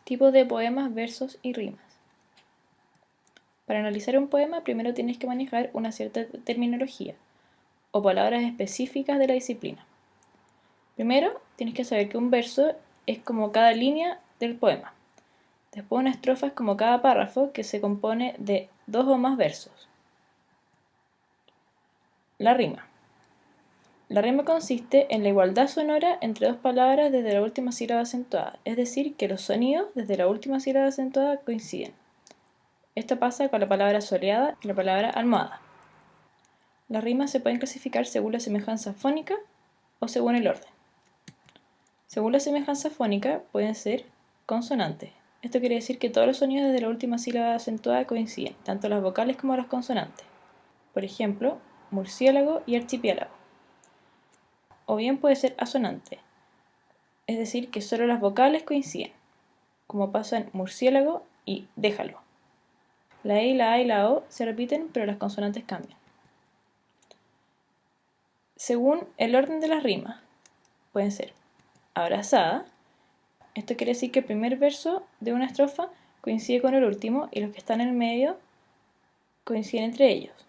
Tipos de poemas, versos y rimas. Para analizar un poema, primero tienes que manejar una cierta terminología o palabras específicas de la disciplina. Primero, tienes que saber que un verso es como cada línea del poema. Después, una estrofa es como cada párrafo que se compone de 2 o más versos. La rima. La rima consiste en la igualdad sonora entre dos palabras desde la última sílaba acentuada, es decir, que los sonidos desde la última sílaba acentuada coinciden. Esto pasa con la palabra soleada y la palabra almohada. Las rimas se pueden clasificar según la semejanza fónica o según el orden. Según la semejanza fónica pueden ser consonantes. Esto quiere decir que todos los sonidos desde la última sílaba acentuada coinciden, tanto las vocales como las consonantes. Por ejemplo, murciélago y archipiélago. O bien puede ser asonante, es decir, que solo las vocales coinciden, como pasa en murciélago y déjalo. La E, la A y la O se repiten, pero las consonantes cambian. Según el orden de las rimas, pueden ser abrazada. Esto quiere decir que el primer verso de una estrofa coincide con el último y los que están en el medio coinciden entre ellos.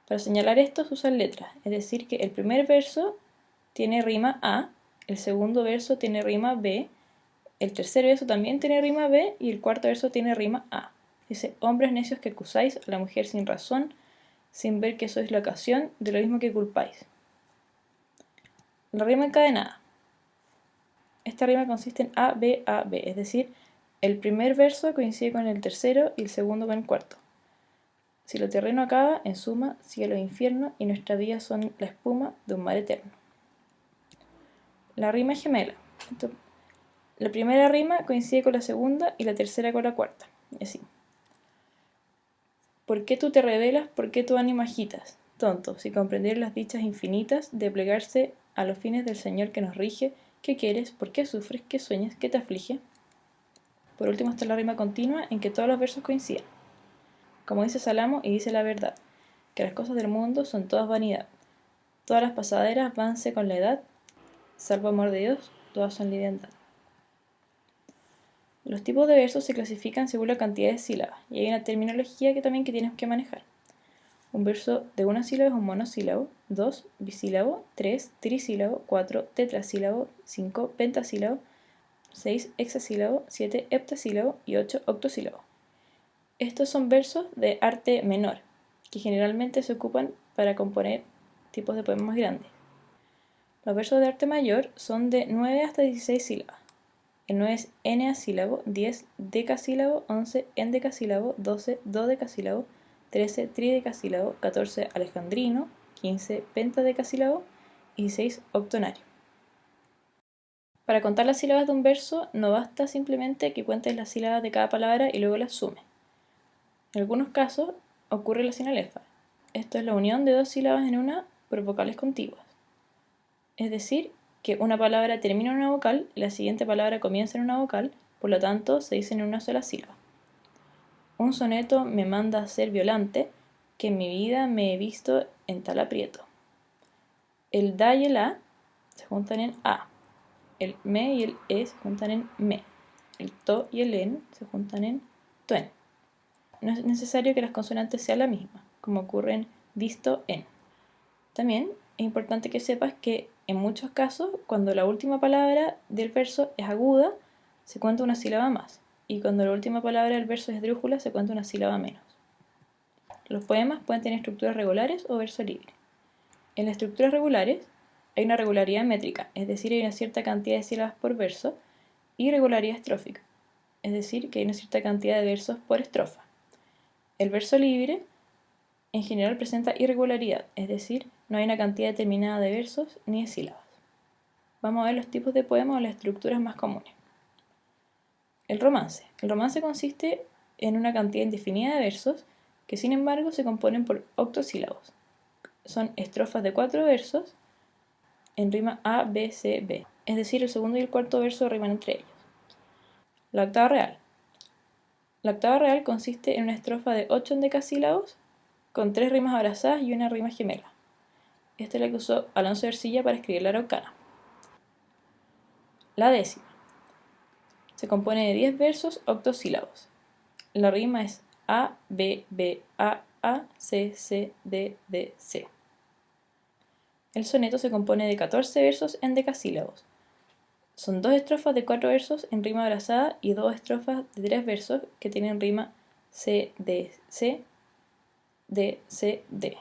Para señalar esto se usan letras, es decir, que el primer verso tiene rima A, el segundo verso tiene rima B, el tercer verso también tiene rima B y el cuarto verso tiene rima A. Dice: hombres necios que acusáis a la mujer sin razón, sin ver que sois la ocasión de lo mismo que culpáis. La rima encadenada. Esta rima consiste en A, B, A, B, es decir, el primer verso coincide con el tercero y el segundo con el cuarto. Si lo terreno acaba, en suma, cielo e infierno, y nuestras vidas son la espuma de un mar eterno. La rima gemela. La primera rima coincide con la segunda y la tercera con la cuarta, y así. ¿Por qué tú te rebelas? ¿Por qué tu ánimo agitas? Tonto, si comprender las dichas infinitas de plegarse a los fines del Señor que nos rige, ¿qué quieres? ¿Por qué sufres? ¿Qué sueñas? ¿Qué te aflige? Por último está la rima continua en que todos los versos coinciden. Como dice Salamo y dice la verdad, que las cosas del mundo son todas vanidad. Todas las pasaderas vanse con la edad, salvo amor de Dios, todas son liviandad. Los tipos de versos se clasifican según la cantidad de sílabas, y hay una terminología que también tienes que manejar. Un verso de una sílaba es un monosílabo, 2 bisílabo, 3 trisílabo, 4 tetrasílabo, 5 pentasílabo, 6 hexasílabo, 7 heptasílabo y 8 octosílabo. Estos son versos de arte menor, que generalmente se ocupan para componer tipos de poemas grandes. Los versos de arte mayor son de 9 hasta 16 sílabas. El 9 es eneasílabo, 10 decasílabo, 11 endecasílabo, 12 dodecasílabo, 13 tridecasílabo, 14 alejandrino, 15 pentadecasílabo y 16 octonario. Para contar las sílabas de un verso no basta simplemente que cuentes las sílabas de cada palabra y luego las sumes. En algunos casos ocurre la sinalefa. Esto es la unión de dos sílabas en una por vocales contiguas. Es decir, que una palabra termina en una vocal y la siguiente palabra comienza en una vocal, por lo tanto se dicen en una sola sílaba. Un soneto me manda a ser violante, que en mi vida me he visto en tal aprieto. El da y el a se juntan en a. El me y el e se juntan en me. El to y el en se juntan en tuen. No es necesario que las consonantes sean la misma, como ocurre en visto en. También es importante que sepas que en muchos casos, cuando la última palabra del verso es aguda, se cuenta una sílaba más, y cuando la última palabra del verso es esdrújula, se cuenta una sílaba menos. Los poemas pueden tener estructuras regulares o verso libre. En las estructuras regulares hay una regularidad métrica, es decir, hay una cierta cantidad de sílabas por verso, y regularidad estrófica, es decir, que hay una cierta cantidad de versos por estrofa. El verso libre en general presenta irregularidad, es decir, no hay una cantidad determinada de versos ni de sílabas. Vamos a ver los tipos de poemas o las estructuras más comunes. El romance. El romance consiste en una cantidad indefinida de versos que sin embargo se componen por octosílabos. Son estrofas de 4 versos en rima A, B, C, B, es decir, el segundo y el cuarto verso riman entre ellos. La octava real. La octava real consiste en una estrofa de 8 endecasílabos con 3 rimas abrazadas y una rima gemela. Esta es la que usó Alonso de Ercilla para escribir la Araucana. La décima. se compone de 10 versos octosílabos. La rima es A, B, B, A, C, C, D, D, C. El soneto se compone de 14 versos en decasílabos. Son 2 estrofas de 4 versos en rima abrazada y 2 estrofas de 3 versos que tienen rima C, D, C, D, C, D.